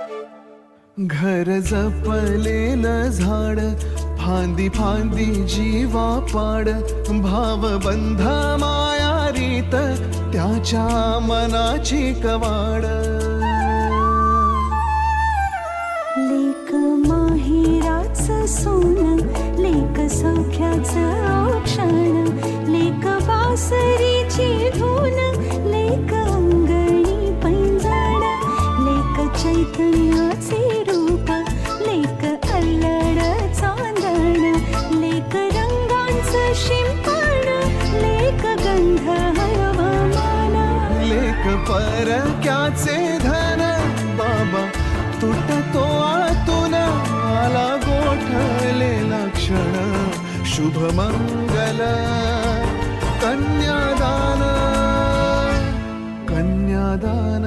घर जपलेलं झाड, फांदी फांदी जीवा पाड, भावबंध माया रीत त्याच्या मनाची कवाड. लेक माहेराचं सोनं, लेक सौख्याचं औक्षण, लेक बासरीची धून, लेक अंगणी पैंजण, लेक चैतन्याचे रूप, लेक अल्लड चांदण, लेक रंगांचं शिंपण, लेक गंध हवामान, लेक परक्याचे धन, बाबा तुटतो आतून, आला गोठलेला क्षण, शुभ मंगल कन्यादान, कन्यादान.